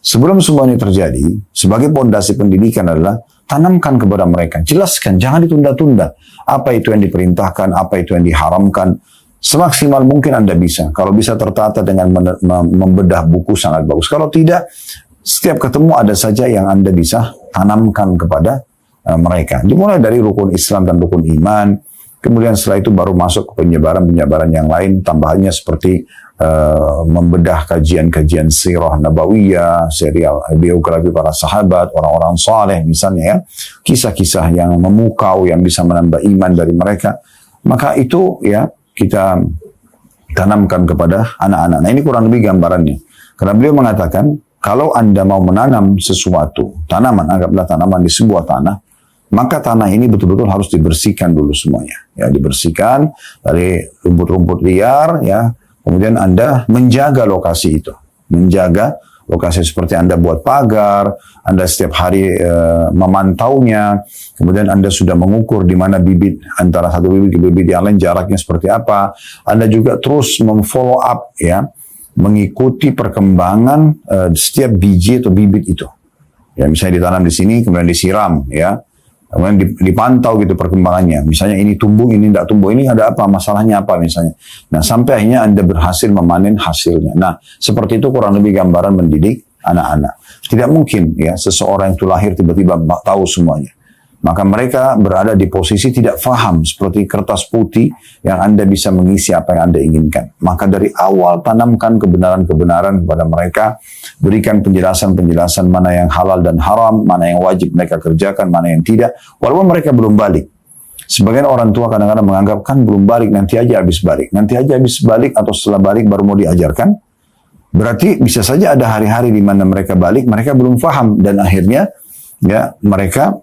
Sebelum semua ini terjadi, sebagai pondasi pendidikan adalah tanamkan kepada mereka, jelaskan, jangan ditunda-tunda. Apa itu yang diperintahkan, apa itu yang diharamkan. Semaksimal mungkin Anda bisa. Kalau bisa tertata dengan membedah buku sangat bagus. Kalau tidak, setiap ketemu ada saja yang Anda bisa tanamkan kepada mereka. Dimulai dari rukun Islam dan rukun iman. Kemudian setelah itu baru masuk ke penyebaran-penyebaran yang lain. Tambahannya seperti membedah kajian-kajian sirah nabawiyah, serial biografi para sahabat, orang-orang saleh misalnya ya, kisah-kisah yang memukau yang bisa menambah iman dari mereka, maka itu ya kita tanamkan kepada anak-anak. Nah ini kurang lebih gambarannya, karena beliau mengatakan kalau Anda mau menanam sesuatu tanaman, anggaplah tanaman di sebuah tanah, maka tanah ini betul-betul harus dibersihkan dulu semuanya ya, dibersihkan dari rumput-rumput liar ya. Kemudian Anda menjaga lokasi itu. Menjaga lokasi seperti Anda buat pagar, Anda setiap hari memantaunya, kemudian Anda sudah mengukur di mana bibit, antara satu bibit ke bibit yang lain jaraknya seperti apa. Anda juga terus memfollow up ya, mengikuti perkembangan setiap biji atau bibit itu. Ya, misalnya ditanam di sini, kemudian disiram ya. Kemudian dipantau gitu perkembangannya. Misalnya ini tumbuh, ini tidak tumbuh, ini ada apa, masalahnya apa misalnya. Nah sampai akhirnya Anda berhasil memanen hasilnya. Nah seperti itu kurang lebih gambaran mendidik anak-anak. Tidak mungkin ya seseorang itu lahir tiba-tiba tahu semuanya. Maka mereka berada di posisi tidak faham seperti kertas putih yang Anda bisa mengisi apa yang Anda inginkan. Maka dari awal tanamkan kebenaran-kebenaran kepada mereka, berikan penjelasan-penjelasan mana yang halal dan haram, mana yang wajib mereka kerjakan, mana yang tidak, walaupun mereka belum balik. Sebagian orang tua kadang-kadang menganggap kan belum balik, nanti aja habis balik. Nanti aja habis balik atau setelah balik baru mau diajarkan. Berarti bisa saja ada hari-hari di mana mereka balik, mereka belum faham dan akhirnya ya mereka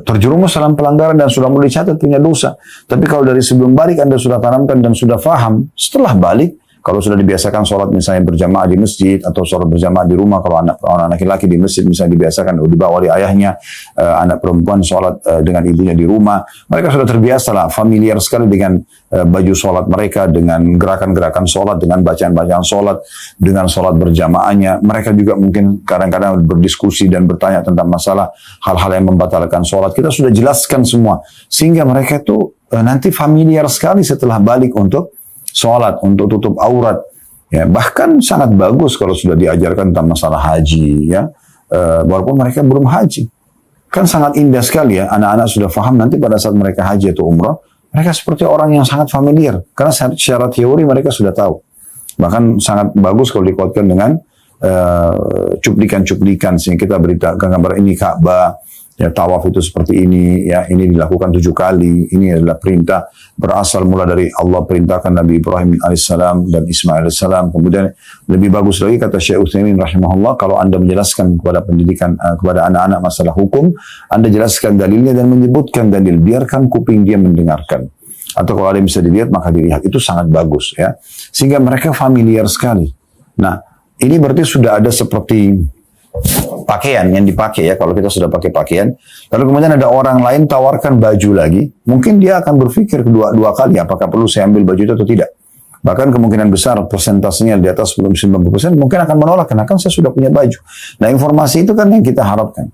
terjerumus dalam pelanggaran dan sudah mulai dicatat punya dosa. Tapi kalau dari sebelum balik Anda sudah tanamkan dan sudah faham, setelah balik, kalau sudah dibiasakan sholat misalnya berjamaah di masjid atau sholat berjamaah di rumah, kalau anak laki-laki di masjid misalnya dibiasakan dibawa oleh ayahnya, anak perempuan sholat dengan ibunya di rumah, mereka sudah terbiasa lah, familiar sekali dengan baju sholat mereka, dengan gerakan-gerakan sholat, dengan bacaan-bacaan sholat, dengan sholat berjamaahnya. Mereka juga mungkin kadang-kadang berdiskusi dan bertanya tentang masalah hal-hal yang membatalkan sholat. Kita sudah jelaskan semua, sehingga mereka itu nanti familiar sekali setelah balik untuk sholat, untuk tutup aurat. Ya, bahkan sangat bagus kalau sudah diajarkan tentang masalah haji, ya, walaupun mereka belum haji. Kan sangat indah sekali ya, anak-anak sudah paham nanti pada saat mereka haji atau umrah, mereka seperti orang yang sangat familiar, karena secara teori mereka sudah tahu. Bahkan sangat bagus kalau dikuatkan dengan cuplikan-cuplikan, sehingga kita beritakan gambar ini Ka'bah, ya tawaf itu seperti ini, ya ini dilakukan 7 kali, ini adalah perintah berasal mula dari Allah perintahkan Nabi Ibrahim alaihissalam dan Ismail alaihissalam. Kemudian lebih bagus lagi kata Syekh Utsaimin rahimahullah, kalau Anda menjelaskan kepada pendidikan kepada anak-anak masalah hukum, Anda jelaskan dalilnya dan menyebutkan dalil, biarkan kuping dia mendengarkan. Atau kalau ada yang bisa dilihat maka dilihat, itu sangat bagus ya. Sehingga mereka familiar sekali. Nah, ini berarti sudah ada seperti pakaian yang dipakai ya, kalau kita sudah pakai pakaian, lalu kemudian ada orang lain tawarkan baju lagi, mungkin dia akan berpikir dua kali apakah perlu saya ambil baju itu atau tidak. Bahkan kemungkinan besar persentasenya di atas 90% mungkin akan menolak, karena kan saya sudah punya baju. Nah informasi itu kan yang kita harapkan.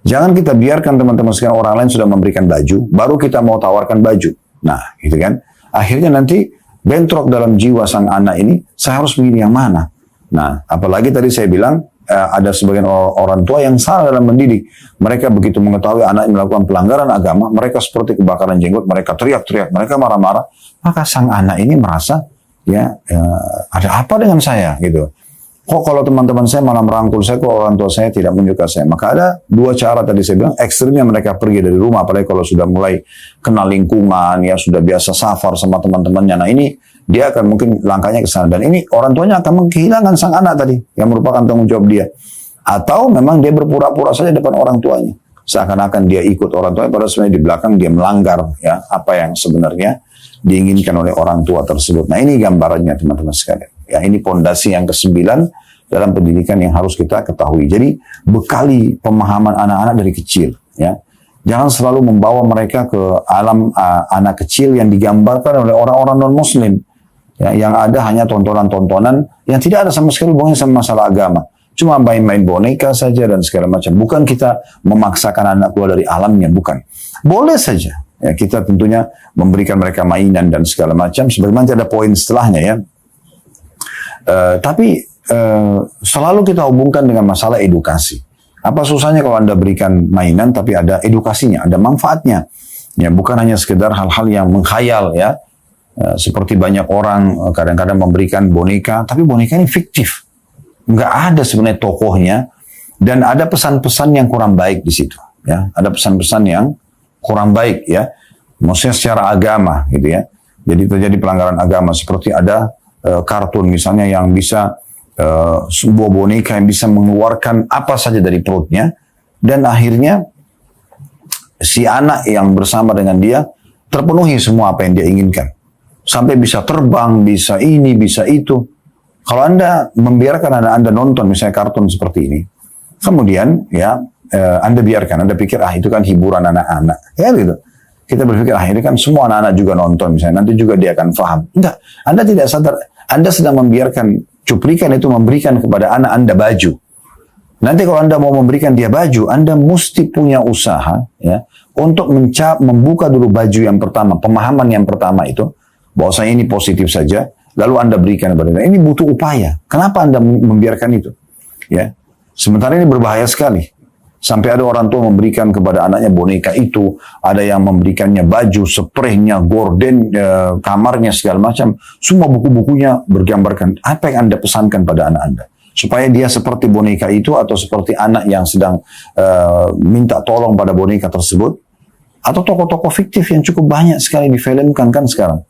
Jangan kita biarkan teman-teman sekarang orang lain sudah memberikan baju, baru kita mau tawarkan baju. Nah gitu kan, akhirnya nanti bentrok dalam jiwa sang anak ini, saya harus memilih yang mana. Nah apalagi tadi saya bilang, ada sebagian orang tua yang salah dalam mendidik. Mereka begitu mengetahui anak melakukan pelanggaran agama, mereka seperti kebakaran jenggot, mereka teriak-teriak, mereka marah-marah. Maka sang anak ini merasa, ada apa dengan saya gitu. Kok kalau teman-teman saya malah merangkul saya, kok orang tua saya tidak menyuka saya. Maka ada 2 cara tadi saya bilang, ekstrimnya mereka pergi dari rumah, apalagi kalau sudah mulai kenal lingkungan, ya sudah biasa safar sama teman-temannya. Nah ini dia akan mungkin langkahnya ke sana, dan ini orang tuanya akan kehilangan sang anak tadi yang merupakan tanggung jawab dia. Atau memang dia berpura-pura saja depan orang tuanya, seakan-akan dia ikut orang tuanya, padahal sebenarnya di belakang dia melanggar ya apa yang sebenarnya diinginkan oleh orang tua tersebut. Nah ini gambarannya teman-teman sekalian. Ya ini pondasi yang ke-9 dalam pendidikan yang harus kita ketahui. Jadi bekali pemahaman anak-anak dari kecil ya. Jangan selalu membawa mereka ke alam anak kecil yang digambarkan oleh orang-orang non-muslim. Ya, yang ada hanya tontonan-tontonan yang tidak ada sama sekali hubungannya sama masalah agama. Cuma main-main boneka saja dan segala macam. Bukan kita memaksakan anak keluar dari alamnya, bukan. Boleh saja. Ya, kita tentunya memberikan mereka mainan dan segala macam. Sebagaimana ada poin setelahnya ya. Tapi selalu kita hubungkan dengan masalah edukasi. Apa susahnya kalau Anda berikan mainan tapi ada edukasinya, ada manfaatnya. Ya, bukan hanya sekedar hal-hal yang mengkhayal ya. Seperti banyak orang kadang-kadang memberikan boneka, tapi boneka ini fiktif. Nggak ada sebenarnya tokohnya, dan ada pesan-pesan yang kurang baik di situ. Ya, ada pesan-pesan yang kurang baik ya. Maksudnya secara agama gitu ya. Jadi terjadi pelanggaran agama, seperti ada kartun misalnya yang bisa sebuah boneka yang bisa mengeluarkan apa saja dari perutnya, dan akhirnya si anak yang bersama dengan dia terpenuhi semua apa yang dia inginkan. Sampai bisa terbang, bisa ini, bisa itu. Kalau Anda membiarkan anak Anda nonton misalnya kartun seperti ini, kemudian ya Anda biarkan, Anda pikir itu kan hiburan anak-anak, ya gitu. Kita berpikir ini kan semua anak-anak juga nonton misalnya, nanti juga dia akan paham. Enggak, Anda tidak sadar, Anda sedang membiarkan cuplikan itu memberikan kepada anak Anda baju. Nanti kalau Anda mau memberikan dia baju, Anda mesti punya usaha ya untuk membuka dulu baju yang pertama, pemahaman yang pertama itu. Bahwasanya ini positif saja, lalu Anda berikan kepada dia. Ini butuh upaya. Kenapa Anda membiarkan itu? Ya, sementara ini berbahaya sekali. Sampai ada orang tua memberikan kepada anaknya boneka itu, ada yang memberikannya baju, spraynya, gorden, kamarnya segala macam. Semua buku-bukunya bergambarkan apa yang Anda pesankan pada anak Anda, supaya dia seperti boneka itu atau seperti anak yang sedang minta tolong pada boneka tersebut, atau tokoh-tokoh fiktif yang cukup banyak sekali difilmkan kan sekarang.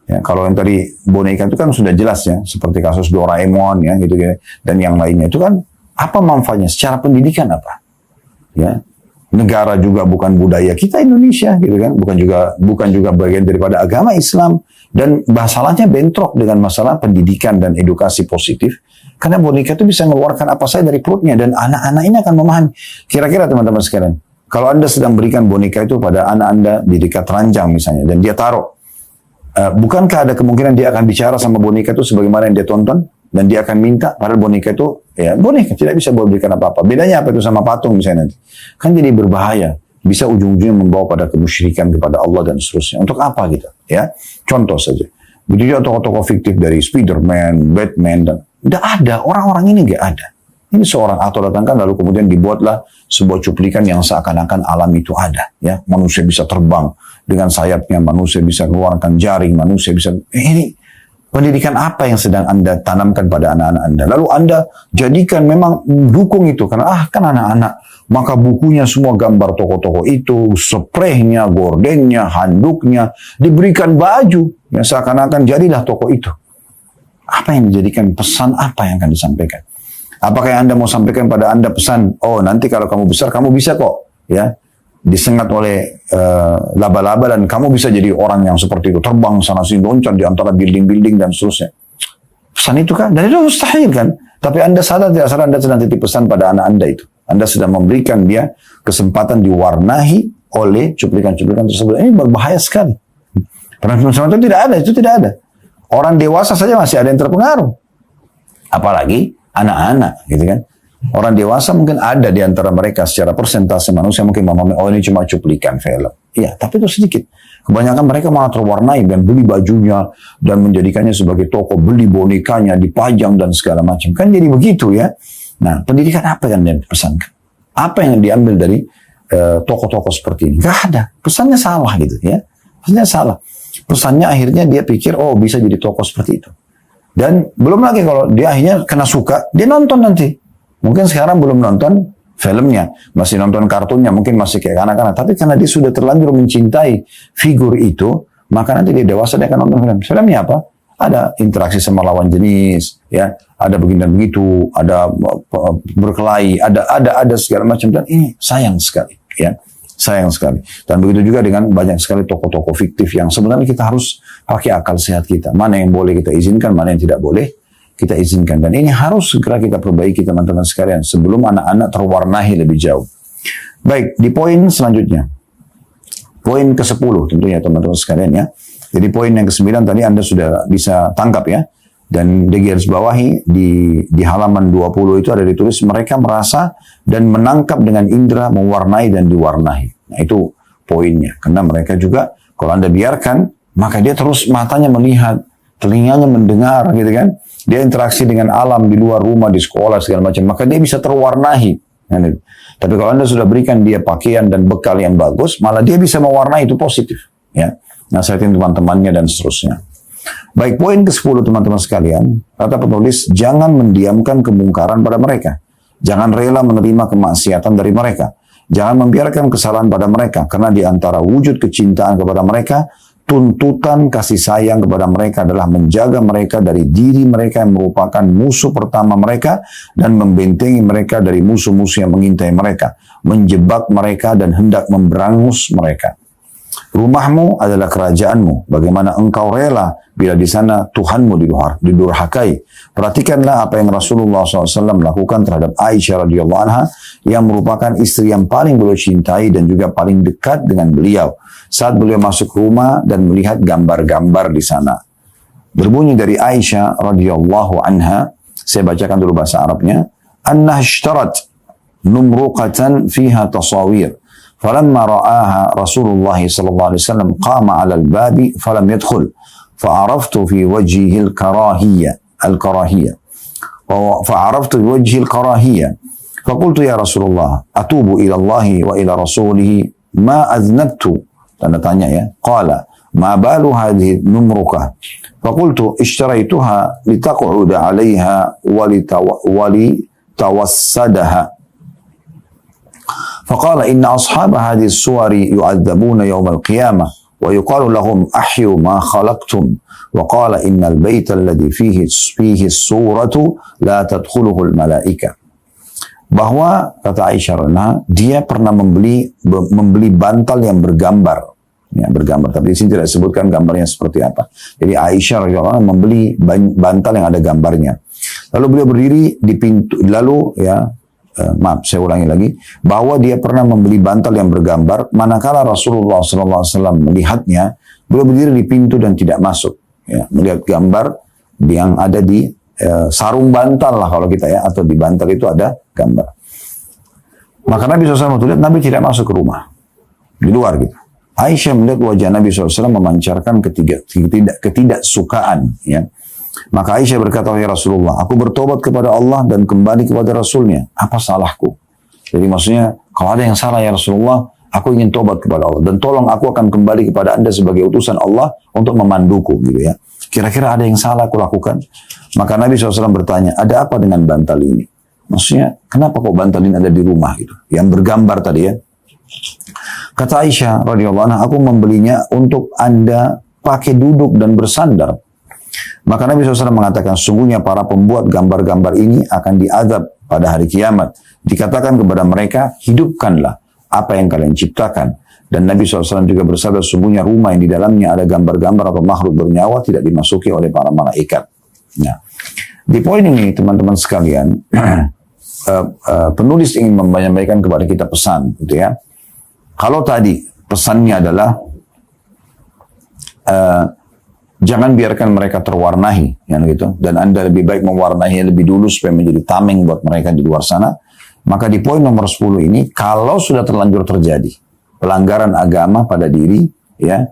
Ya, kalau yang tadi boneka itu kan sudah jelas ya, seperti kasus Doraemon ya gitu dan yang lainnya itu kan apa manfaatnya secara pendidikan apa? Ya, negara juga bukan budaya kita Indonesia gitu kan, bukan juga bagian daripada agama Islam, dan masalahnya bentrok dengan masalah pendidikan dan edukasi positif. Karena boneka itu bisa mengeluarkan apa saja dari perutnya dan anak-anak ini akan memahami. Kira-kira teman-teman sekalian, kalau Anda sedang berikan boneka itu pada anak Anda di dekat ranjang misalnya dan dia taruh, bukankah ada kemungkinan dia akan bicara sama boneka itu sebagaimana yang dia tonton, dan dia akan minta, padahal boneka itu ya boneka tidak bisa berikan apa-apa. Bedanya apa itu sama patung misalnya nanti? Kan jadi berbahaya, bisa ujung-ujungnya membawa pada kemusyrikan kepada Allah dan seterusnya. Untuk apa gitu? Ya, contoh saja. Begitu juga tokoh-tokoh fiktif dari Spiderman, Batman, dan tidak ada, orang-orang ini nggak ada. Ini seorang aktor datangkan lalu kemudian dibuatlah sebuah cuplikan yang seakan-akan alam itu ada. Ya, manusia bisa terbang dengan sayapnya, manusia bisa mengeluarkan jaring, manusia bisa ini. Pendidikan apa yang sedang Anda tanamkan pada anak-anak Anda? Lalu Anda jadikan memang dukung itu. Karena kan anak-anak. Maka bukunya semua gambar tokoh-tokoh itu. Spraynya, gordennya, handuknya. Diberikan baju. Ya, seakan-akan jadilah tokoh itu. Apa yang dijadikan pesan? Apa yang akan disampaikan? Apakah yang Anda mau sampaikan pada Anda pesan? Oh, nanti kalau kamu besar kamu bisa kok. Ya, disengat oleh laba-laba dan kamu bisa jadi orang yang seperti itu, terbang sana sini loncat di antara building-building dan seterusnya. Pesan itu kan, dan itu mustahil kan. Tapi Anda sadar tidak sadar Anda sedang titip pesan pada anak Anda itu. Anda sedang memberikan dia kesempatan diwarnahi oleh cuplikan-cuplikan tersebut. Ini berbahaya sekali. Penonton itu tidak ada. Orang dewasa saja masih ada yang terpengaruh. Apalagi anak-anak gitu kan. Orang dewasa mungkin ada di antara mereka secara persentase manusia mungkin memahami, oh ini cuma cuplikan film. Iya, tapi itu sedikit. Kebanyakan mereka malah terwarnai dan beli bajunya dan menjadikannya sebagai toko, beli bonekanya, dipajang dan segala macam. Kan jadi begitu ya. Nah, pendidikan apa yang dipesankan? Apa yang diambil dari toko-toko seperti ini? Gak ada. Pesannya salah gitu ya. Pesannya salah. Pesannya akhirnya dia pikir, oh bisa jadi toko seperti itu. Dan belum lagi kalau dia akhirnya kena suka, dia nonton nanti. Mungkin sekarang belum nonton filmnya, masih nonton kartunnya, mungkin masih kayak anak-anak. Tapi karena dia sudah terlanjur mencintai figur itu, maka nanti dia dewasa dia akan nonton film. Filmnya apa? Ada interaksi sama lawan jenis, ya, ada begini dan begitu, ada berkelahi, ada segala macam. Dan ini sayang sekali, ya, sayang sekali. Dan begitu juga dengan banyak sekali tokoh-tokoh fiktif yang sebenarnya kita harus pakai akal sehat kita. Mana yang boleh kita izinkan, mana yang tidak boleh kita izinkan. Dan ini harus segera kita perbaiki teman-teman sekalian sebelum anak-anak terwarnahi lebih jauh. Baik, di poin selanjutnya. Poin ke-10 tentunya teman-teman sekalian ya. Jadi poin yang ke-9 tadi Anda sudah bisa tangkap ya. Dan di garis bawahi di halaman 20 itu ada ditulis mereka merasa dan menangkap dengan indera, mewarnai dan diwarnai. Nah itu poinnya. Karena mereka juga kalau Anda biarkan, maka dia terus matanya melihat, telinganya mendengar gitu kan. Dia interaksi dengan alam di luar rumah, di sekolah segala macam. Maka dia bisa terwarnai. Tapi kalau Anda sudah berikan dia pakaian dan bekal yang bagus, malah dia bisa mewarnai, itu positif. Ya, nasihatin teman-temannya dan seterusnya. Baik, poin ke-10 teman-teman sekalian, kata penulis, jangan mendiamkan kemungkaran pada mereka. Jangan rela menerima kemaksiatan dari mereka. Jangan membiarkan kesalahan pada mereka, karena di antara wujud kecintaan kepada mereka, tuntutan kasih sayang kepada mereka adalah menjaga mereka dari diri mereka yang merupakan musuh pertama mereka dan membentengi mereka dari musuh-musuh yang mengintai mereka, menjebak mereka dan hendak memberangus mereka. Rumahmu adalah kerajaanmu. Bagaimana engkau rela bila di sana Tuhanmu didurhakai. Perhatikanlah apa yang Rasulullah SAW lakukan terhadap Aisyah radhiyallahu anha yang merupakan istri yang paling beliau cintai dan juga paling dekat dengan beliau. Saat beliau masuk rumah dan melihat gambar-gambar di sana. Berbunyi dari Aisyah radhiyallahu anha, saya bacakan dulu bahasa Arabnya, "Annah ishtarat numruqatan fiha tasawir. فلما رآها رسول الله صلى الله عليه وسلم قام على الباب فلم يدخل فعرفت في وجهه الكراهية فقلت يا رسول الله أتوب إلى الله وإلى رسوله ما أذنبت tanda tanya ya قال ما بال هذه النمرقة فقلت اشتريتها لتقعد عليها ولتوسدها فقال إن أصحاب هذه الصور يعذبون يوم القيامة ويقال لهم أحيوا ما خلقتم وقال إن البيت الذي فيه الصورة لا تدخله الملائكة." Bahwa kata Aisyah, dia pernah membeli bantal yang bergambar, ya, bergambar. Tapi di sini tidak disebutkan gambarnya seperti apa. Jadi Aisyah radhiyallahu anha membeli bantal yang ada gambarnya. Lalu beliau berdiri di pintu, lalu ya. Saya ulangi lagi, bahwa dia pernah membeli bantal yang bergambar, manakala Rasulullah SAW melihatnya, beliau berdiri di pintu dan tidak masuk. Ya, melihat gambar yang ada di sarung bantal lah kalau kita ya, atau di bantal itu ada gambar. Maka Nabi SAW melihat Nabi tidak masuk ke rumah, di luar gitu. Aisyah melihat wajah Nabi SAW memancarkan ketidaksukaan. Ya. Maka Aisyah berkata, "Ya Rasulullah, aku bertobat kepada Allah dan kembali kepada Rasulnya. Apa salahku?" Jadi maksudnya, kalau ada yang salah ya Rasulullah, aku ingin tobat kepada Allah. Dan tolong aku akan kembali kepada Anda sebagai utusan Allah untuk memanduku. Gitu ya. Kira-kira ada yang salah aku lakukan? Maka Nabi SAW bertanya, ada apa dengan bantal ini? Maksudnya, kenapa kok bantal ini ada di rumah? Gitu, yang bergambar tadi ya. Kata Aisyah radhiyallahu anha, aku membelinya untuk Anda pakai duduk dan bersandar. Maka Nabi SAW mengatakan, sungguhnya para pembuat gambar-gambar ini akan diazab pada hari kiamat. Dikatakan kepada mereka, hidupkanlah apa yang kalian ciptakan. Dan Nabi SAW juga bersabda, sungguhnya rumah yang di dalamnya ada gambar-gambar atau makhluk bernyawa tidak dimasuki oleh para malaikat. Nah, di poin ini teman-teman sekalian, penulis ingin menyampaikan kepada kita pesan, gitu ya. Kalau tadi pesannya adalah jangan biarkan mereka terwarnai, ya, gitu. Dan Anda lebih baik mewarnai lebih dulu supaya menjadi tameng buat mereka di luar sana. Maka di poin nomor 10 ini, kalau sudah terlanjur terjadi pelanggaran agama pada diri, ya,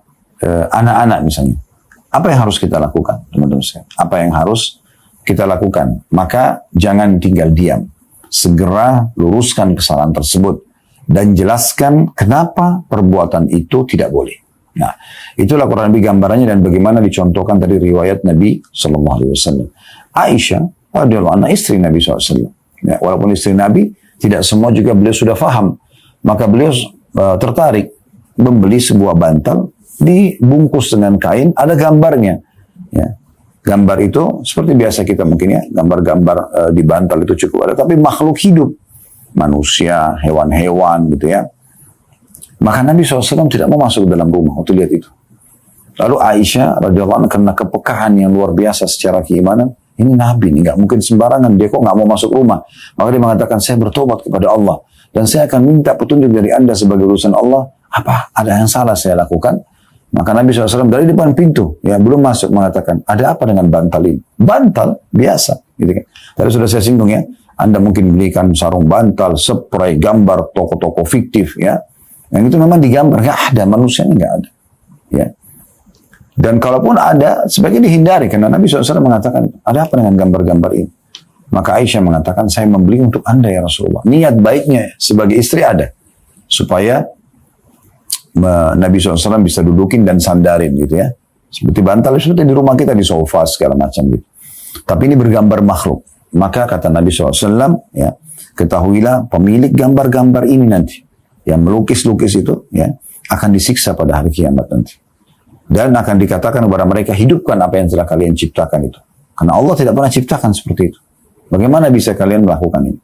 anak-anak misalnya, apa yang harus kita lakukan, teman-teman sekalian? Apa yang harus kita lakukan? Maka jangan tinggal diam, segera luruskan kesalahan tersebut dan jelaskan kenapa perbuatan itu tidak boleh. Nah, itulah kurang lebih gambarannya dan bagaimana dicontohkan tadi riwayat Nabi SAW. Aisyah radhiyallahu anha istri Nabi SAW. Ya, walaupun istri Nabi, tidak semua juga beliau sudah faham. Maka beliau tertarik membeli sebuah bantal dibungkus dengan kain, ada gambarnya. Ya, gambar itu seperti biasa kita mungkin ya, gambar-gambar di bantal itu cukup ada, tapi makhluk hidup, manusia, hewan-hewan gitu ya. Maka Nabi SAW tidak mau masuk dalam rumah waktu lihat itu. Lalu Aisyah radhiyallahu anha karena kepekaan yang luar biasa secara keimanan, ini Nabi nih, nggak mungkin sembarangan, dia kok nggak mau masuk rumah. Maka dia mengatakan, saya bertobat kepada Allah dan saya akan minta petunjuk dari Anda sebagai urusan Allah. Apa ada yang salah saya lakukan? Maka Nabi SAW dari depan pintu, ya belum masuk mengatakan, ada apa dengan bantal ini? Bantal biasa, gitu kan. Tadi sudah saya singgung ya, Anda mungkin belikan sarung bantal, spray, gambar toko-toko fiktif, ya. Yang itu memang digambar, nggak ada manusianya, nggak ada, ya. Dan kalaupun ada, sebaiknya dihindari karena Nabi SAW mengatakan, ada apa dengan gambar-gambar ini? Maka Aisyah mengatakan, saya membeli untuk Anda ya Rasulullah. Niat baiknya sebagai istri ada, supaya Nabi SAW bisa dudukin dan sandarin gitu ya. Seperti bantal seperti di rumah kita di sofa segala macam gitu. Tapi ini bergambar makhluk. Maka kata Nabi SAW, ya, ketahuilah pemilik gambar-gambar ini nanti, yang melukis-lukis itu, ya, akan disiksa pada hari kiamat nanti. Dan akan dikatakan kepada mereka, hidupkan apa yang telah kalian ciptakan itu. Karena Allah tidak pernah ciptakan seperti itu. Bagaimana bisa kalian melakukan ini?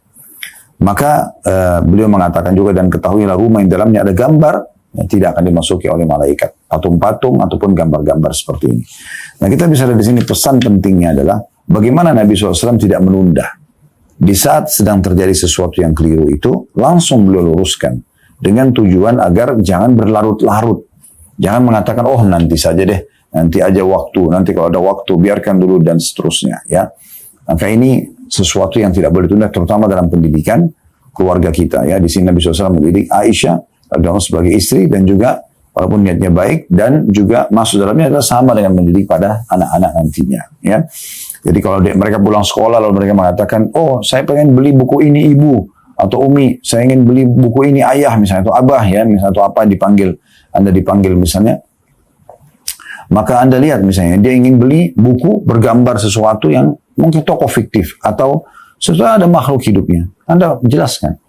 Maka beliau mengatakan juga, dan ketahuilah rumah yang dalamnya ada gambar, yang tidak akan dimasuki oleh malaikat, patung-patung ataupun gambar-gambar seperti ini. Nah, kita bisa lihat di sini pesan pentingnya adalah bagaimana Nabi SAW tidak menunda. Di saat sedang terjadi sesuatu yang keliru itu, langsung beliau luruskan dengan tujuan agar jangan berlarut-larut. Jangan mengatakan, oh nanti saja deh, nanti aja waktu, nanti kalau ada waktu biarkan dulu dan seterusnya. Ya, maka ini sesuatu yang tidak boleh ditunda, terutama dalam pendidikan keluarga kita. Ya, di sini Nabi SAW mendidik Aisyah sebagai istri dan juga walaupun niatnya baik dan juga maksud dalamnya adalah sama dengan mendidik pada anak-anak nantinya. Ya, jadi kalau mereka pulang sekolah lalu mereka mengatakan, oh saya pengen beli buku ini ibu atau umi, saya ingin beli buku ini ayah misalnya atau abah ya misalnya atau apa Anda dipanggil misalnya, maka Anda lihat misalnya dia ingin beli buku bergambar sesuatu yang mungkin tokoh fiktif atau sesuatu ada makhluk hidupnya, Anda jelaskan.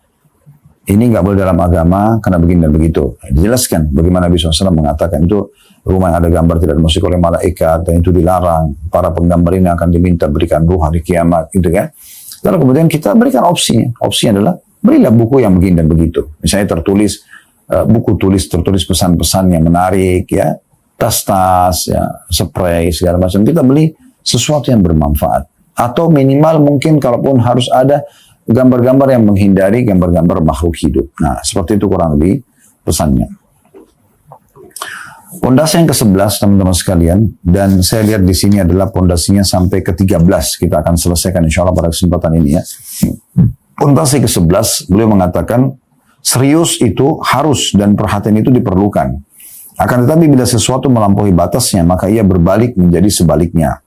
Ini nggak boleh dalam agama karena begini dan begitu. Dijelaskan bagaimana Nabi SAW mengatakan itu rumah yang ada gambar tidak dimasuki oleh malaikat dan itu dilarang. Para penggambar ini akan diminta berikan ruh hari kiamat, gitu kan? Lalu kemudian kita berikan opsinya. Opsinya adalah berilah buku yang begini dan begitu. Misalnya tertulis buku tertulis pesan-pesan yang menarik, ya, tas-tas, ya, spray segala macam. Kita beli sesuatu yang bermanfaat. Atau minimal mungkin kalaupun harus ada gambar-gambar yang menghindari gambar-gambar makhluk hidup. Nah, seperti itu kurang lebih pesannya. Pondasi yang ke-11 teman-teman sekalian, dan saya lihat di sini adalah pondasinya sampai ke-13. Kita akan selesaikan insya Allah pada kesempatan ini ya. Pondasi ke-11, beliau mengatakan serius itu harus dan perhatian itu diperlukan. Akan tetapi bila sesuatu melampaui batasnya, maka ia berbalik menjadi sebaliknya.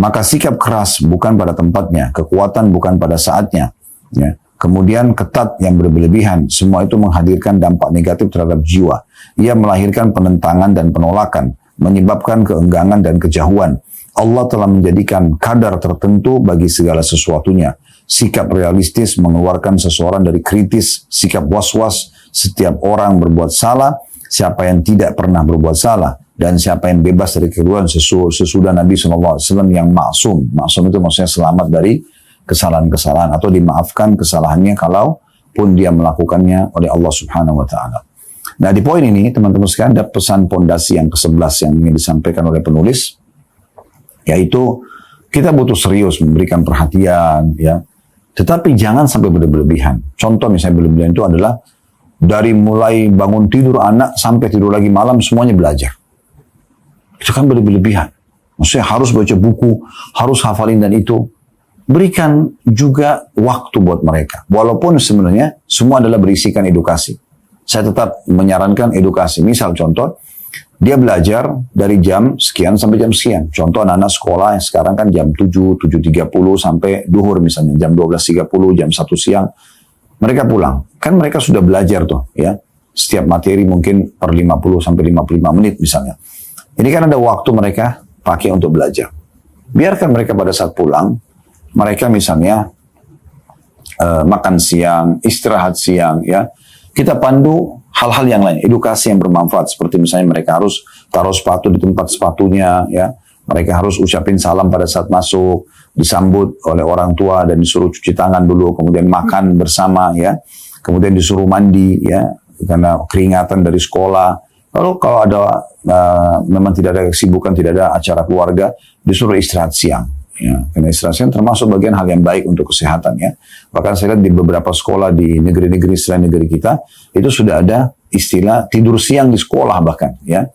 Maka sikap keras bukan pada tempatnya, kekuatan bukan pada saatnya. Ya. Kemudian ketat yang berlebihan, semua itu menghadirkan dampak negatif terhadap jiwa. Ia melahirkan penentangan dan penolakan, menyebabkan keenggangan dan kejauhan. Allah telah menjadikan kadar tertentu bagi segala sesuatunya. Sikap realistis mengeluarkan seseorang dari kritis, sikap was-was, setiap orang berbuat salah, siapa yang tidak pernah berbuat salah, dan siapa yang bebas dari kekeliruan sesudah Nabi SAW yang maksum. Maksum itu maksudnya selamat dari kesalahan-kesalahan atau dimaafkan kesalahannya kalau pun dia melakukannya oleh Allah Subhanahu wa taala. Nah, di poin ini teman-teman sekalian ada pesan pondasi yang ke-11 yang ingin disampaikan oleh penulis, yaitu kita butuh serius memberikan perhatian ya. Tetapi jangan sampai berlebihan. Contoh misalnya berlebihan itu adalah dari mulai bangun tidur anak sampai tidur lagi malam semuanya belajar. Itu kan berlebihan. Maksudnya harus baca buku, harus hafalin dan itu. Berikan juga waktu buat mereka. Walaupun sebenarnya semua adalah berisikan edukasi. Saya tetap menyarankan edukasi. Misal contoh, dia belajar dari jam sekian sampai jam sekian. Contoh anak-anak sekolah yang sekarang kan jam 7, 7.30 sampai duhur misalnya. Jam 12.30, jam 1 siang. Mereka pulang. Kan mereka sudah belajar tuh ya. Setiap materi mungkin per 50 sampai 55 menit misalnya. Ini kan ada waktu mereka pakai untuk belajar. Biarkan mereka pada saat pulang, mereka misalnya makan siang, istirahat siang, ya. Kita pandu hal-hal yang lain, edukasi yang bermanfaat. Seperti misalnya mereka harus taruh sepatu di tempat sepatunya, ya. Mereka harus ucapin salam pada saat masuk, disambut oleh orang tua dan disuruh cuci tangan dulu, kemudian makan bersama, ya. Kemudian disuruh mandi, ya, karena keringatan dari sekolah. Lalu kalau ada memang tidak ada kesibukan, tidak ada acara keluarga, disuruh istirahat siang. Ya, karena istirahat siang termasuk bagian hal yang baik untuk kesehatan ya. Bahkan saya lihat di beberapa sekolah di negeri-negeri selain negeri kita itu sudah ada istilah tidur siang di sekolah bahkan ya.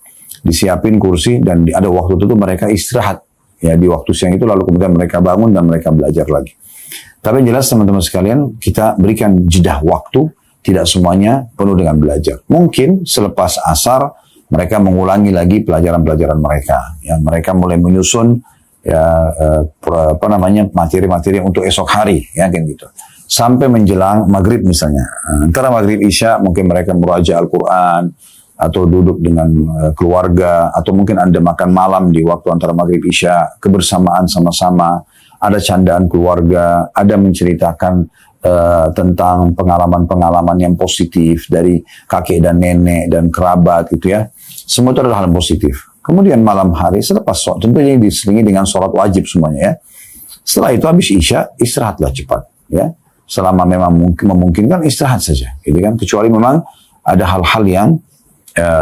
disiapin kursi dan ada waktu itu mereka istirahat. Ya, di waktu siang itu lalu kemudian mereka bangun dan mereka belajar lagi. Tapi yang jelas teman-teman sekalian, kita berikan jeda waktu, tidak semuanya penuh dengan belajar. Mungkin selepas asar mereka mengulangi lagi pelajaran-pelajaran mereka. Ya, mereka mulai menyusun materi-materi untuk esok hari, ya kan gitu. Sampai menjelang maghrib misalnya. Antara maghrib isya mungkin mereka meraja Al-Quran, atau duduk dengan keluarga, atau mungkin Anda makan malam di waktu antara maghrib isya, kebersamaan sama-sama, ada candaan keluarga, ada menceritakan tentang pengalaman-pengalaman yang positif dari kakek dan nenek dan kerabat gitu ya. Semua itu adalah hal positif. Kemudian malam hari selepas sholat, tentunya diselingi dengan sholat wajib semuanya ya. Setelah itu habis isya, istirahatlah cepat ya. Selama memang memungkinkan istirahat saja, gitu kan. Kecuali memang ada hal-hal yang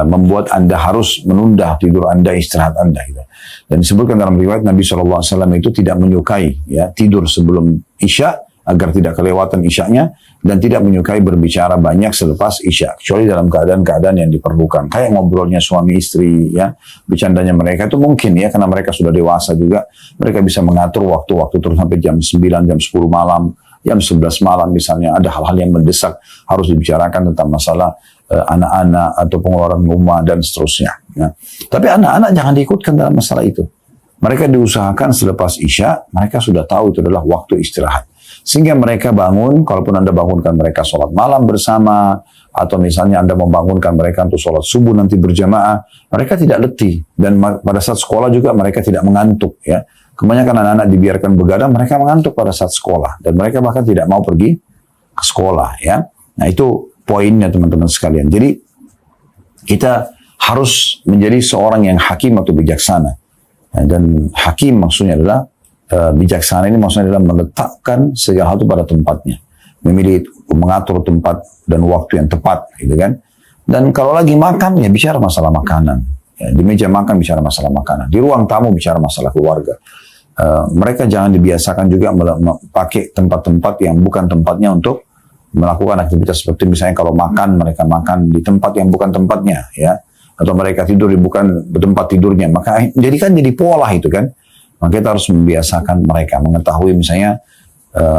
membuat Anda harus menunda tidur Anda, istirahat Anda. Gitu. Dan disebutkan dalam riwayat Nabi SAW itu tidak menyukai ya tidur sebelum isya agar tidak kelewatan isyanya, dan tidak menyukai berbicara banyak selepas isya, kecuali dalam keadaan-keadaan yang diperlukan. Kayak ngobrolnya suami istri, ya, bercandanya mereka itu mungkin ya, karena mereka sudah dewasa juga, mereka bisa mengatur waktu-waktu terus sampai jam 9, jam 10 malam, jam 11 malam misalnya, ada hal-hal yang mendesak harus dibicarakan tentang masalah anak-anak atau pengeluaran rumah dan seterusnya. Ya. Tapi anak-anak jangan diikutkan dalam masalah itu. Mereka diusahakan selepas isya, mereka sudah tahu itu adalah waktu istirahat. Sehingga mereka bangun, kalaupun Anda bangunkan mereka sholat malam bersama, atau misalnya Anda membangunkan mereka untuk sholat subuh nanti berjamaah, mereka tidak letih. Dan pada saat sekolah juga mereka tidak mengantuk. Ya. Kebanyakan anak-anak dibiarkan begadang, mereka mengantuk pada saat sekolah. Dan mereka bahkan tidak mau pergi ke sekolah. Ya. Nah itu poinnya teman-teman sekalian. Jadi kita harus menjadi seorang yang hakim atau bijaksana. Dan hakim maksudnya adalah bijaksana ini maksudnya adalah meletakkan segala hal itu pada tempatnya, memilih mengatur tempat dan waktu yang tepat, gitu kan. Dan kalau lagi makan ya bicara masalah makanan, ya, di meja makan bicara masalah makanan, di ruang tamu bicara masalah keluarga. Mereka jangan dibiasakan juga pakai tempat-tempat yang bukan tempatnya untuk melakukan aktivitas seperti misalnya kalau makan mereka makan di tempat yang bukan tempatnya, ya, atau mereka tidur di bukan tempat tidurnya. Maka jadi pola itu kan. Maka kita harus membiasakan mereka mengetahui misalnya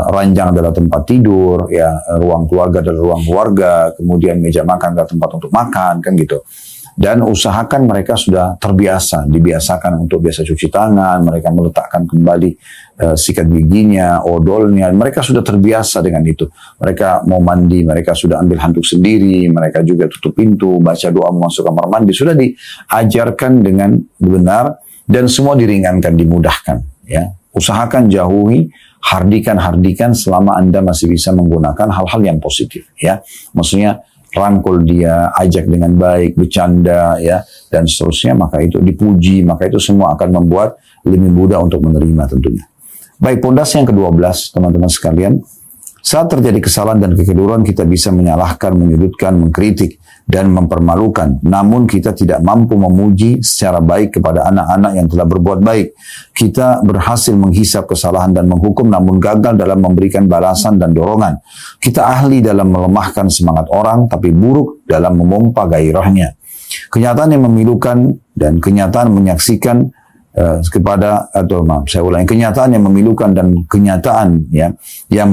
ranjang adalah tempat tidur, ya, ruang keluarga adalah ruang keluarga, kemudian meja makan adalah tempat untuk makan, kan gitu. Dan usahakan mereka sudah terbiasa, dibiasakan untuk biasa cuci tangan, mereka meletakkan kembali sikat giginya, odolnya, mereka sudah terbiasa dengan itu. Mereka mau mandi, mereka sudah ambil handuk sendiri, mereka juga tutup pintu, baca doa masuk kamar mandi, sudah diajarkan dengan benar. Dan semua diringankan, dimudahkan. Ya. Usahakan jauhi, hardikan selama Anda masih bisa menggunakan hal-hal yang positif. Ya. Maksudnya rangkul dia, ajak dengan baik, bercanda, ya, dan seterusnya. Maka itu dipuji, maka itu semua akan membuat lebih mudah untuk menerima tentunya. Baik, pondasi yang ke-12, teman-teman sekalian. Saat terjadi kesalahan dan kekeliruan, kita bisa menyalahkan, menyudutkan, mengkritik, dan mempermalukan. Namun kita tidak mampu memuji secara baik kepada anak-anak yang telah berbuat baik. Kita berhasil menghisap kesalahan dan menghukum, namun gagal dalam memberikan balasan dan dorongan. Kita ahli dalam melemahkan semangat orang, tapi buruk dalam memompa gairahnya. Kenyataan yang memilukan dan kenyataan menyaksikan kenyataan yang memilukan dan kenyataan ya yang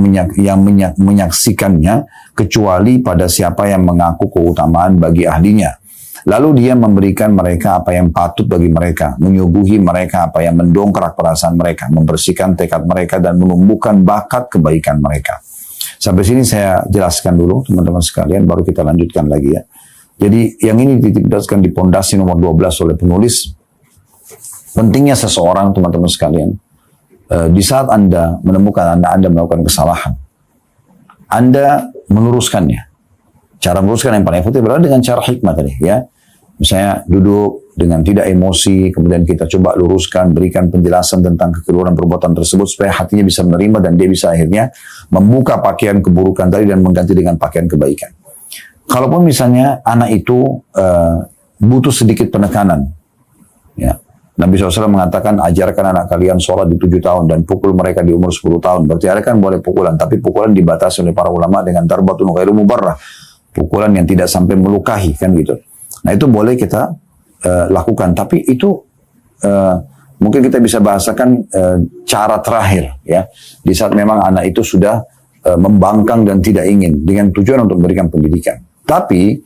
menyaksikannya kecuali pada siapa yang mengaku keutamaan bagi ahlinya. Lalu dia memberikan mereka apa yang patut bagi mereka, menyuguhi mereka apa yang mendongkrak perasaan mereka, membersihkan tekad mereka dan menumbuhkan bakat kebaikan mereka. Sampai sini saya jelaskan dulu teman-teman sekalian, baru kita lanjutkan lagi ya. Jadi yang ini ditjelaskan di pondasi nomor 12 oleh penulis. Pentingnya seseorang, teman-teman sekalian, di saat Anda menemukan Anda melakukan kesalahan, Anda meluruskannya. Cara meluruskan yang paling efektif adalah dengan cara hikmah tadi, ya. Misalnya duduk dengan tidak emosi, kemudian kita coba luruskan, berikan penjelasan tentang kekeliruan perbuatan tersebut supaya hatinya bisa menerima dan dia bisa akhirnya membuka pakaian keburukan tadi dan mengganti dengan pakaian kebaikan. Kalaupun misalnya anak itu butuh sedikit penekanan, ya. Nabi SAW mengatakan, ajarkan anak kalian sholat di 7 tahun dan pukul mereka di umur 10 tahun. Berarti ada kan boleh pukulan, tapi pukulan dibatasi oleh para ulama dengan darbatun ghairu mubarrah. Pukulan yang tidak sampai melukai, kan gitu. Nah itu boleh kita lakukan. Tapi itu mungkin kita bisa bahasakan cara terakhir, ya, di saat memang anak itu sudah membangkang dan tidak ingin, dengan tujuan untuk memberikan pendidikan. Tapi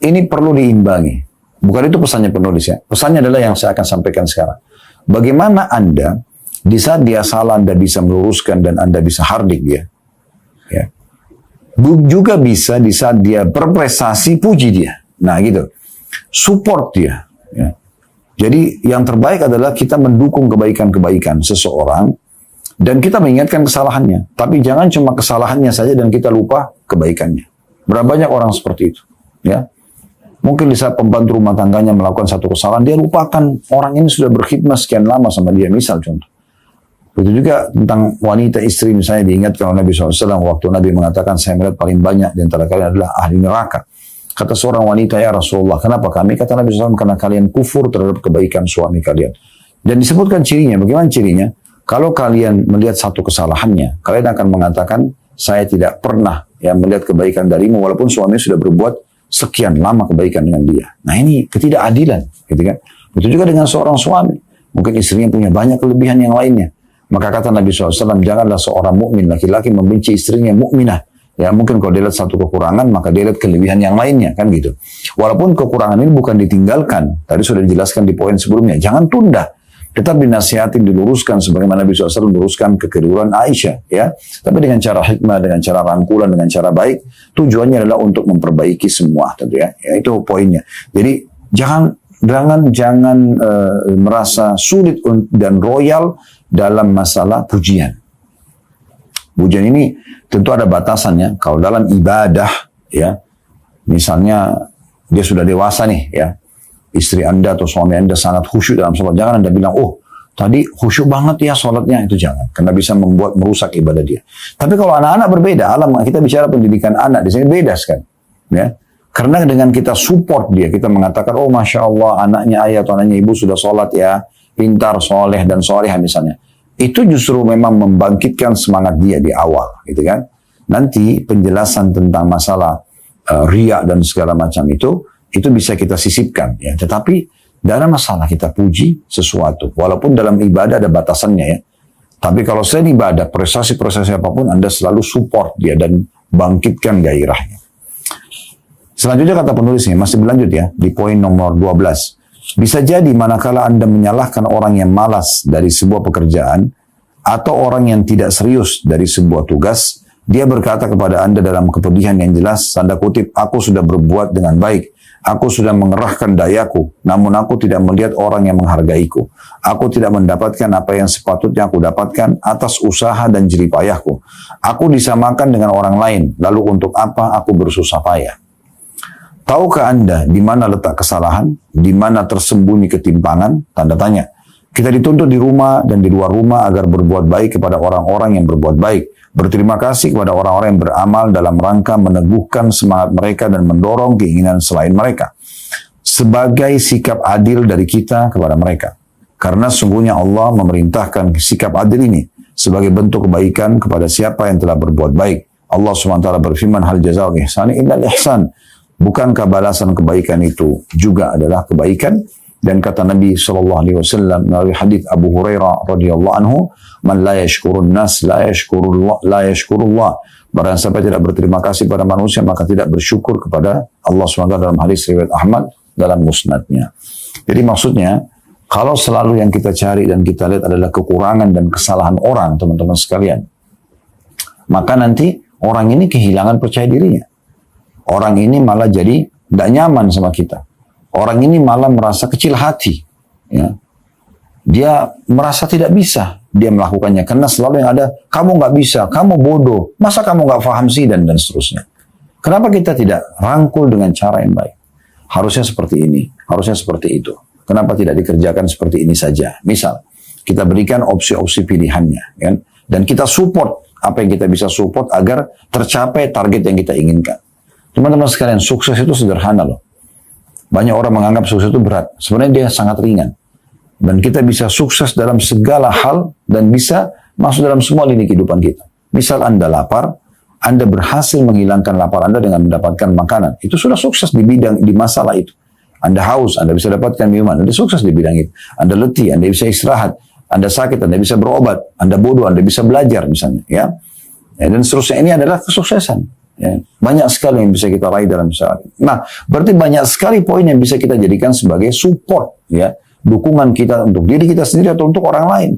ini perlu diimbangi. Bukan itu pesannya penulis, ya. Pesannya adalah yang saya akan sampaikan sekarang. Bagaimana Anda di saat dia salah Anda bisa meluruskan dan Anda bisa hardik dia, ya. Juga bisa di saat dia berprestasi puji dia. Nah gitu, support dia, ya. Jadi yang terbaik adalah kita mendukung kebaikan-kebaikan seseorang dan kita mengingatkan kesalahannya. Tapi jangan cuma kesalahannya saja dan kita lupa kebaikannya. Berapa banyak orang seperti itu, ya. Mungkin di saat pembantu rumah tangganya melakukan satu kesalahan, dia lupakan orang ini sudah berkhidmat sekian lama sama dia, misal contoh. Begitu juga tentang wanita istri, misalnya diingatkan oleh Nabi SAW waktu Nabi mengatakan, saya melihat paling banyak di antara kalian adalah ahli neraka. Kata seorang wanita, ya Rasulullah, kenapa kami? Kata Nabi SAW, karena kalian kufur terhadap kebaikan suami kalian. Dan disebutkan cirinya, bagaimana cirinya? Kalau kalian melihat satu kesalahannya, kalian akan mengatakan, saya tidak pernah melihat kebaikan darimu, walaupun suami sudah berbuat sekian lama kebaikan dengan dia. Nah ini ketidakadilan, gitu kan? Begitu juga dengan seorang suami. Mungkin istrinya punya banyak kelebihan yang lainnya. Maka kata Nabi SAW, janganlah seorang mukmin laki-laki membenci istrinya mukminah. Ya mungkin kalau dia lihat satu kekurangan, maka dia lihat kelebihan yang lainnya, kan gitu. Walaupun kekurangan ini bukan ditinggalkan, tadi sudah dijelaskan di poin sebelumnya, jangan tunda, tetap dinasihatin, diluruskan, sebagaimana Nabi SAW meluruskan kekeliruan Aisyah, ya. Tapi dengan cara hikmah, dengan cara rangkulan, dengan cara baik, tujuannya adalah untuk memperbaiki semua, tentu ya. Itu poinnya. Jadi jangan merasa sulit dan royal dalam masalah pujian. Pujian ini tentu ada batasannya. Kalau dalam ibadah, ya, misalnya dia sudah dewasa nih, ya, istri Anda atau suami Anda sangat khusyuk dalam sholat, jangan Anda bilang, oh tadi khusyuk banget ya sholatnya, itu jangan, karena bisa merusak ibadah dia. Tapi kalau anak-anak berbeda, kita bicara pendidikan anak di sini beda sekali, ya. Karena dengan kita support dia, kita mengatakan, oh Masya Allah, anaknya ayah atau anaknya ibu sudah sholat ya, pintar, soleh, dan solehah misalnya. Itu justru memang membangkitkan semangat dia di awal, gitu kan. Nanti penjelasan tentang masalah riya dan segala macam itu bisa kita sisipkan, ya. Tetapi dalam masalah kita puji sesuatu, walaupun dalam ibadah ada batasannya, ya. Tapi kalau selain ibadah, prestasi apapun, Anda selalu support dia dan bangkitkan gairahnya. Selanjutnya kata penulisnya, masih berlanjut ya, di poin nomor 12. Bisa jadi manakala Anda menyalahkan orang yang malas dari sebuah pekerjaan atau orang yang tidak serius dari sebuah tugas, dia berkata kepada Anda dalam kepedihan yang jelas, tanda kutip, aku sudah berbuat dengan baik, aku sudah mengerahkan dayaku, namun aku tidak melihat orang yang menghargaiku. Aku tidak mendapatkan apa yang sepatutnya aku dapatkan atas usaha dan jerih payahku. Aku disamakan dengan orang lain, lalu untuk apa aku bersusah payah? Tahukah Anda di mana letak kesalahan, di mana tersembunyi ketimpangan? Tanda tanya. Kita dituntut di rumah dan di luar rumah agar berbuat baik kepada orang-orang yang berbuat baik. Berterima kasih kepada orang-orang yang beramal dalam rangka meneguhkan semangat mereka dan mendorong keinginan selain mereka. Sebagai sikap adil dari kita kepada mereka. Karena sungguhnya Allah memerintahkan sikap adil ini sebagai bentuk kebaikan kepada siapa yang telah berbuat baik. Allah SWT berfirman, hal jazaa'ul ihsani illa al-ihsan. Bukankah balasan kebaikan itu juga adalah kebaikan? Dan kata Nabi SAW melalui hadis Abu Hurairah radhiyallahu anhu, man la yashkurun nas la yashkurullah. Barang siapa tidak berterima kasih pada manusia, maka tidak bersyukur kepada Allah SWT, dalam hadis riwayat Ahmad dalam musnadnya. Jadi maksudnya, kalau selalu yang kita cari dan kita lihat adalah kekurangan dan kesalahan orang, teman-teman sekalian, maka nanti orang ini kehilangan percaya dirinya. Orang ini malah jadi tidak nyaman sama kita. Orang ini malah merasa kecil hati. Ya. Dia merasa tidak bisa dia melakukannya. Karena selalu yang ada, kamu nggak bisa, kamu bodoh. Masa kamu nggak paham sih, dan seterusnya. Kenapa kita tidak rangkul dengan cara yang baik? Harusnya seperti ini, harusnya seperti itu. Kenapa tidak dikerjakan seperti ini saja? Misal, kita berikan opsi-opsi pilihannya. Kan? Dan kita support apa yang kita bisa support agar tercapai target yang kita inginkan. Teman-teman sekalian, sukses itu sederhana loh. Banyak orang menganggap sukses itu berat. Sebenarnya dia sangat ringan. Dan kita bisa sukses dalam segala hal dan bisa masuk dalam semua lini kehidupan kita. Misal Anda lapar, Anda berhasil menghilangkan lapar Anda dengan mendapatkan makanan. Itu sudah sukses di masalah itu. Anda haus, Anda bisa dapatkan minuman, Anda sukses di bidang itu. Anda letih, Anda bisa istirahat. Anda sakit, Anda bisa berobat. Anda bodoh, Anda bisa belajar misalnya. Ya, dan seterusnya. Ini adalah kesuksesan. Ya. Banyak sekali yang bisa kita raih dalam sehari. Nah, berarti banyak sekali poin yang bisa kita jadikan sebagai support. Ya, dukungan kita untuk diri kita sendiri atau untuk orang lain.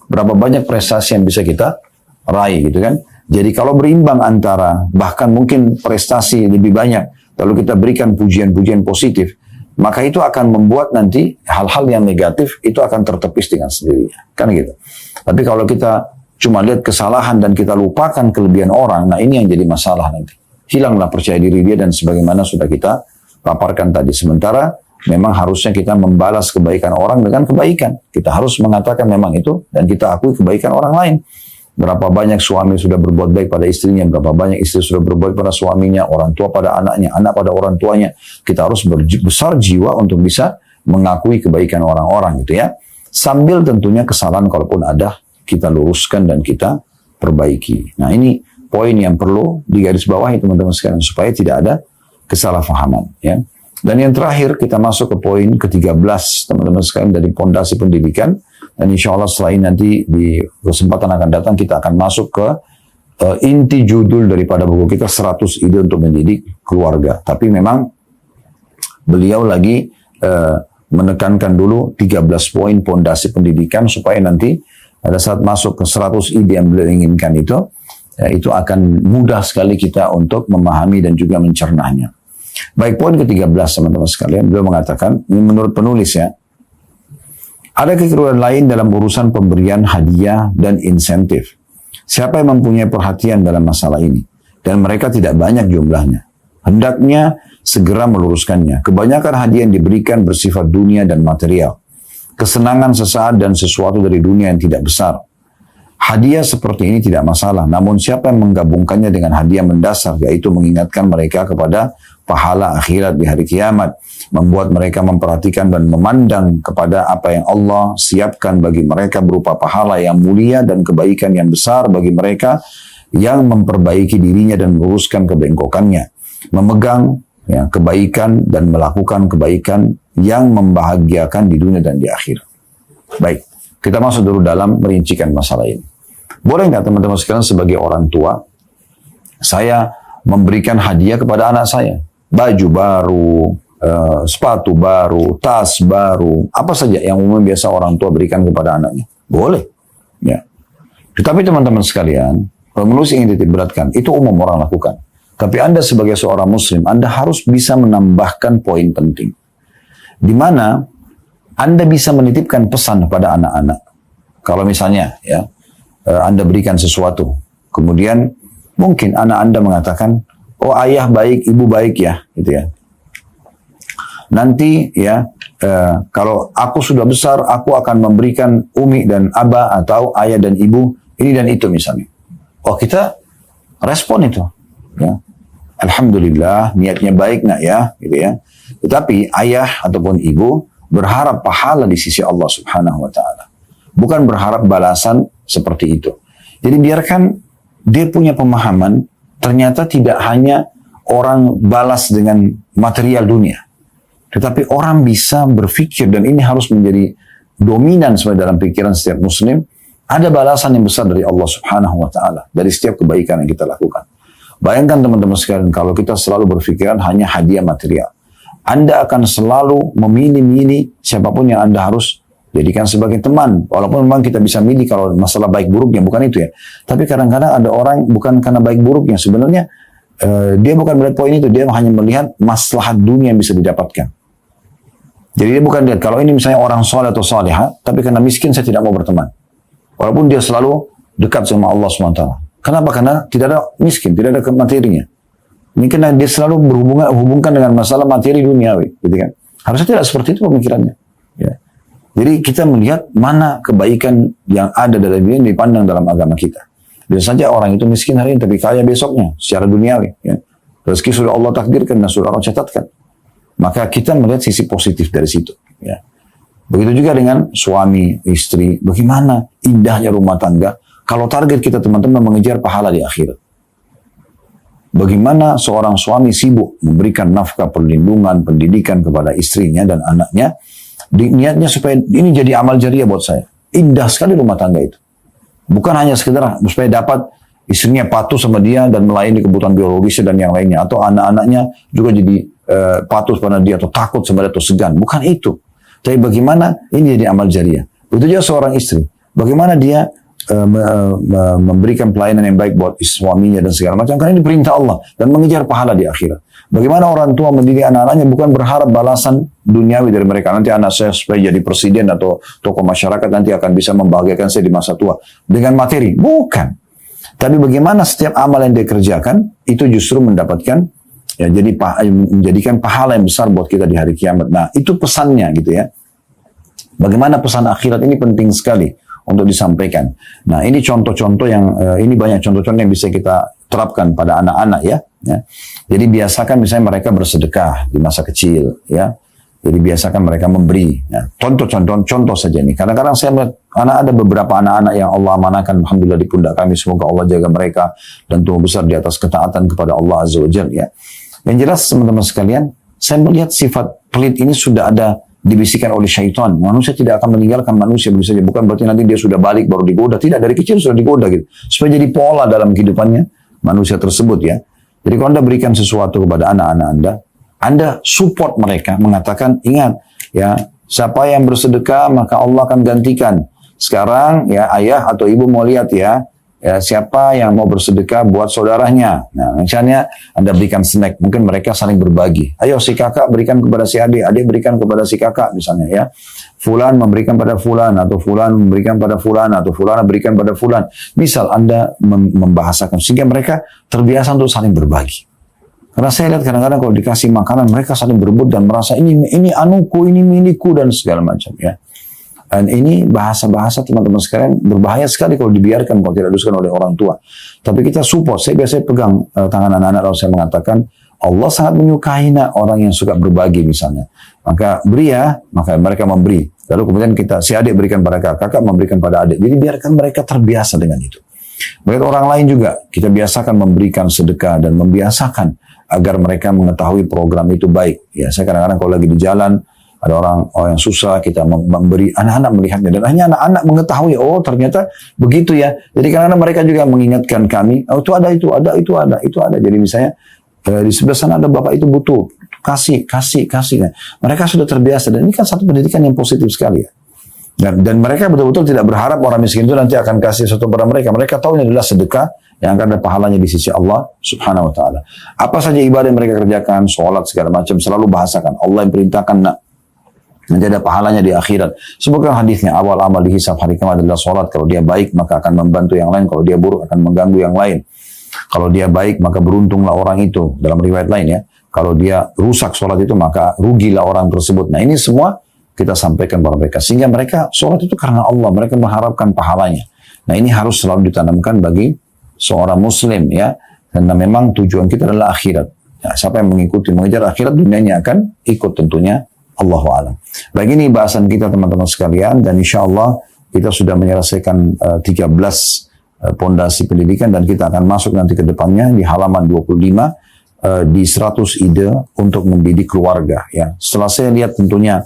Berapa banyak prestasi yang bisa kita raih gitu kan. Jadi kalau berimbang antara bahkan mungkin prestasi lebih banyak, lalu kita berikan pujian-pujian positif, maka itu akan membuat nanti hal-hal yang negatif itu akan tertepis dengan sendirinya. Kan gitu. Tapi kalau kita cuma lihat kesalahan dan kita lupakan kelebihan orang, nah ini yang jadi masalah nanti. Hilanglah percaya diri dia dan sebagaimana sudah kita paparkan tadi. Sementara memang harusnya kita membalas kebaikan orang dengan kebaikan. Kita harus mengatakan memang itu dan kita akui kebaikan orang lain. Berapa banyak suami sudah berbuat baik pada istrinya, berapa banyak istri sudah berbuat pada suaminya, orang tua pada anaknya, anak pada orang tuanya. Kita harus besar jiwa untuk bisa mengakui kebaikan orang-orang gitu ya. Sambil tentunya kesalahan kalaupun ada, kita luruskan dan kita perbaiki. Nah ini poin yang perlu digarisbawahi teman-teman sekalian, supaya tidak ada kesalahpahaman ya. Dan yang terakhir kita masuk ke poin ke-13 teman-teman sekalian dari pondasi pendidikan. Dan insya Allah setelah ini nanti di kesempatan akan datang kita akan masuk ke inti judul daripada buku kita 100 ide untuk mendidik keluarga. Tapi memang beliau lagi menekankan dulu 13 poin pondasi pendidikan supaya nanti pada saat masuk ke 100 ide yang beliau inginkan itu akan mudah sekali kita untuk memahami dan juga mencernanya. Baik, poin ke-13 teman-teman sekalian, beliau mengatakan, ini menurut penulis ya, ada kekeliruan lain dalam urusan pemberian hadiah dan insentif. Siapa yang mempunyai perhatian dalam masalah ini? Dan mereka tidak banyak jumlahnya. Hendaknya segera meluruskannya. Kebanyakan hadiah yang diberikan bersifat dunia dan material. Kesenangan sesaat dan sesuatu dari dunia yang tidak besar. Hadiah seperti ini tidak masalah. Namun siapa yang menggabungkannya dengan hadiah mendasar, yaitu mengingatkan mereka kepada pahala akhirat di hari kiamat. Membuat mereka memperhatikan dan memandang kepada apa yang Allah siapkan bagi mereka berupa pahala yang mulia dan kebaikan yang besar bagi mereka yang memperbaiki dirinya dan meluruskan kebengkokannya. Memegang ya, kebaikan dan melakukan kebaikan yang membahagiakan di dunia dan di akhirat. Baik, kita masuk dulu dalam merincikan masalah ini. Boleh nggak teman-teman sekalian sebagai orang tua, saya memberikan hadiah kepada anak saya? Baju baru, sepatu baru, tas baru, apa saja yang umum biasa orang tua berikan kepada anaknya. Boleh. Ya. Tetapi teman-teman sekalian, penulis ingin titik beratkan, itu umum orang lakukan. Tapi Anda sebagai seorang muslim, Anda harus bisa menambahkan poin penting. Di mana Anda bisa menitipkan pesan kepada anak-anak. Kalau misalnya ya, Anda berikan sesuatu, kemudian mungkin anak Anda mengatakan, oh ayah baik, ibu baik ya, gitu ya. Nanti ya, kalau aku sudah besar, aku akan memberikan umi dan abah atau ayah dan ibu ini dan itu misalnya. Oh kita respon itu, ya. Alhamdulillah niatnya baik nak ya, gitu ya. Tetapi ayah ataupun ibu berharap pahala di sisi Allah Subhanahu Wa Taala, bukan berharap balasan seperti itu. Jadi biarkan dia punya pemahaman. Ternyata tidak hanya orang balas dengan material dunia. Tetapi orang bisa berpikir, dan ini harus menjadi dominan sebenarnya dalam pikiran setiap muslim, ada balasan yang besar dari Allah Subhanahu Wa Taala dari setiap kebaikan yang kita lakukan. Bayangkan teman-teman sekalian, kalau kita selalu berpikiran hanya hadiah material, Anda akan selalu memilih-milih siapapun yang Anda harus jadikan sebagai teman. Walaupun memang kita bisa milih kalau masalah baik buruknya, bukan itu ya. Tapi kadang-kadang ada orang bukan karena baik buruknya, sebenarnya dia bukan melihat poin itu, dia hanya melihat maslahat dunia yang bisa didapatkan. Jadi dia bukan lihat, kalau ini misalnya orang soleh atau salihah, tapi karena miskin saya tidak mau berteman. Walaupun dia selalu dekat sama Allah SWT. Kenapa? Karena tidak ada miskin, tidak ada materinya. Ini karena dia selalu hubungkan dengan masalah materi duniawi, gitu kan. Harusnya tidak seperti itu pemikirannya. Ya. Jadi kita melihat mana kebaikan yang ada dalam dunia yang dipandang dalam agama kita. Bisa saja orang itu miskin hari ini, tapi kaya besoknya, secara duniawi. Ya. Rezeki sudah Allah takdirkan dan sudah Allah catatkan. Maka kita melihat sisi positif dari situ. Ya. Begitu juga dengan suami, istri. Bagaimana indahnya rumah tangga kalau target kita teman-teman mengejar pahala di akhirat. bagaimana seorang suami sibuk memberikan nafkah, perlindungan, pendidikan kepada istrinya dan anaknya, niatnya supaya ini jadi amal jariah buat saya. Indah sekali rumah tangga itu. Bukan hanya sekedar supaya dapat istrinya patuh sama dia dan melayani kebutuhan biologisnya dan yang lainnya, atau anak-anaknya juga jadi patuh pada dia atau takut sama dia atau segan. Bukan itu. Tapi bagaimana ini jadi amal jariah. Begitu juga seorang istri. Bagaimana dia memberikan pelayanan yang baik buat suaminya dan segala macam, karena ini perintah Allah dan mengejar pahala di akhirat. Bagaimana orang tua mendidik anak-anaknya bukan berharap balasan duniawi dari mereka, nanti anak saya supaya jadi presiden atau tokoh masyarakat nanti akan bisa membahagiakan saya di masa tua dengan materi, bukan. Tapi bagaimana setiap amal yang dia kerjakan itu justru mendapatkan ya, jadi menjadikan pahala yang besar buat kita di hari kiamat. Nah, itu pesannya gitu ya. Bagaimana pesan akhirat ini penting sekali untuk disampaikan. Nah, ini contoh-contoh yang ini banyak contoh-contoh yang bisa kita terapkan pada anak-anak ya. Jadi biasakan misalnya mereka bersedekah di masa kecil ya. Jadi biasakan mereka memberi. Nah, contoh saja nih. Kadang-kadang saya melihat ada beberapa anak-anak yang Allah amanahkan alhamdulillah di pundak kami, semoga Allah jaga mereka dan tumbuh besar di atas ketaatan kepada Allah Azza wa Jalla ya. Yang jelas teman-teman sekalian, saya melihat sifat pelit ini sudah ada dibisikkan oleh syaitan. Manusia tidak akan meninggalkan manusia begitu saja. Bukan berarti nanti dia sudah balik baru digoda. Tidak, dari kecil sudah digoda gitu. Supaya jadi pola dalam kehidupannya manusia tersebut ya. Jadi kalau Anda berikan sesuatu kepada anak-anak Anda support mereka, mengatakan ingat ya, siapa yang bersedekah maka Allah akan gantikan. Sekarang ya ayah atau ibu mau lihat ya, siapa yang mau bersedekah buat saudaranya. Nah, misalnya Anda berikan snack, mungkin mereka saling berbagi. Ayo si kakak berikan kepada si adik, adik berikan kepada si kakak misalnya ya. Fulan memberikan pada fulan, atau fulan memberikan pada fulan, atau fulan berikan pada fulan. Misal Anda membahasakan, sehingga mereka terbiasa untuk saling berbagi. Karena saya lihat kadang-kadang kalau dikasih makanan, mereka saling berebut dan merasa ini anuku, ini milikku, dan segala macam ya. Dan ini bahasa-bahasa teman-teman sekalian berbahaya sekali kalau dibiarkan, kalau tidak dilakukan oleh orang tua. Tapi kita support. Saya biasanya pegang tangan anak-anak lalu saya mengatakan, Allah sangat menyukai orang yang suka berbagi misalnya. Maka beri ya, maka mereka memberi. Lalu kemudian si adik berikan pada kakak memberikan pada adik. Jadi biarkan mereka terbiasa dengan itu. Begitu orang lain juga, kita biasakan memberikan sedekah dan membiasakan agar mereka mengetahui program itu baik. Ya, saya kadang-kadang kalau lagi di jalan, ada orang yang susah, kita memberi, anak-anak melihatnya. Dan hanya anak-anak mengetahui, oh ternyata begitu ya. Jadi kadang-kadang mereka juga mengingatkan kami, oh itu ada. Jadi misalnya, di sebelah sana ada bapak itu butuh, kasih. Mereka sudah terbiasa, dan ini kan satu pendidikan yang positif sekali ya. Dan mereka betul-betul tidak berharap orang miskin itu nanti akan kasih sesuatu kepada mereka. Mereka tahu ini adalah sedekah yang akan ada pahalanya di sisi Allah Subhanahu wa Ta'ala. Apa saja ibadah yang mereka kerjakan, sholat segala macam, selalu bahasakan. Allah yang perintahkan nanti ada pahalanya di akhirat. Sebutkan hadisnya, awal amal dihisab hari kiamat adalah sholat. Kalau dia baik maka akan membantu yang lain, kalau dia buruk akan mengganggu yang lain. Kalau dia baik maka beruntunglah orang itu, dalam riwayat lain ya. Kalau dia rusak sholat itu maka rugilah orang tersebut. Nah ini semua kita sampaikan kepada mereka, sehingga mereka sholat itu karena Allah, mereka mengharapkan pahalanya. Nah ini harus selalu ditanamkan bagi seorang muslim ya, karena memang tujuan kita adalah akhirat. Ya, siapa yang mengejar akhirat, dunianya akan ikut tentunya. Allahu a'lam. Baik, ini bahasan kita teman-teman sekalian, dan insya Allah kita sudah menyelesaikan 13 pondasi pendidikan, dan kita akan masuk nanti ke depannya di halaman 25 di 100 ide untuk mendidik keluarga. Ya, setelah saya lihat tentunya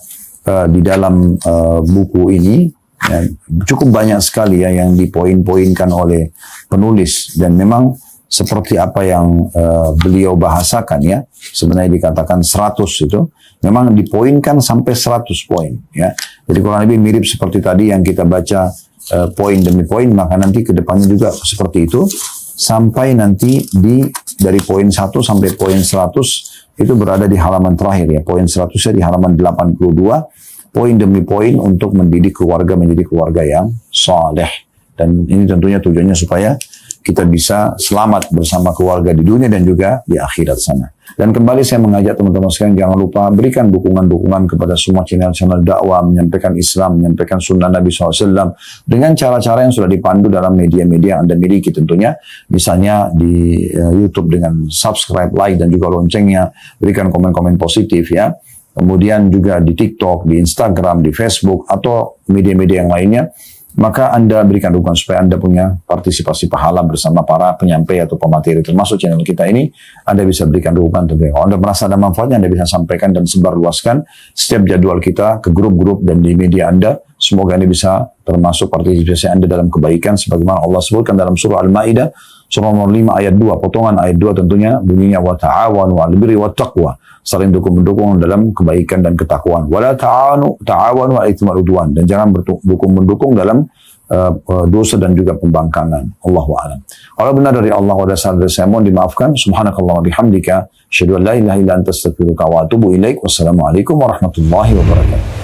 di dalam buku ini ya, cukup banyak sekali ya yang dipoin-poinkan oleh penulis, dan memang seperti apa yang beliau bahasakan ya, sebenarnya dikatakan 100 itu memang dipoinkan sampai 100 poin ya. Jadi kurang lebih mirip seperti tadi yang kita baca poin demi poin, maka nanti ke depannya juga seperti itu sampai nanti dari poin 1 sampai poin 100 itu berada di halaman terakhir ya. Poin 100 di halaman 82, poin demi poin untuk mendidik keluarga menjadi keluarga yang saleh. Dan ini tentunya tujuannya supaya kita bisa selamat bersama keluarga di dunia dan juga di akhirat sana. Dan kembali saya mengajak teman-teman sekalian, jangan lupa berikan dukungan-dukungan kepada semua channel-channel dakwah, menyampaikan Islam, menyampaikan sunnah Nabi SAW, dengan cara-cara yang sudah dipandu dalam media-media yang Anda miliki tentunya. Misalnya di YouTube dengan subscribe, like, dan juga loncengnya, berikan komen-komen positif ya. Kemudian juga di TikTok, di Instagram, di Facebook, atau media-media yang lainnya. maka Anda berikan dukungan supaya Anda punya partisipasi pahala bersama para penyampai atau pemateri, termasuk channel kita ini. Anda bisa berikan dukungan tentunya. Kalau Anda merasa ada manfaatnya, Anda bisa sampaikan dan sebarluaskan setiap jadwal kita ke grup-grup dan di media Anda. Semoga Anda bisa termasuk partisipasi Anda dalam kebaikan sebagaimana Allah sebutkan dalam surah Al-Maidah surah nomor 5 ayat 2, potongan ayat 2 tentunya bunyinya wa ta'awanu 'alal birri wat taqwa, saling mendukung dalam kebaikan dan ketakwaan. Wala ta'awanu 'alal itsmi wal 'udwan, dan jangan mendukung dalam dosa dan juga pembangkangan. Allahu a'lam. Kalau benar dari Allah wa dasar dari saya mohon dimaafkan. Subhanakallah wa bihamdika asyhadu an la ilaha illa anta astaghfiruka wa atubu ilaik. Wassalamualaikum warahmatullahi wabarakatuh.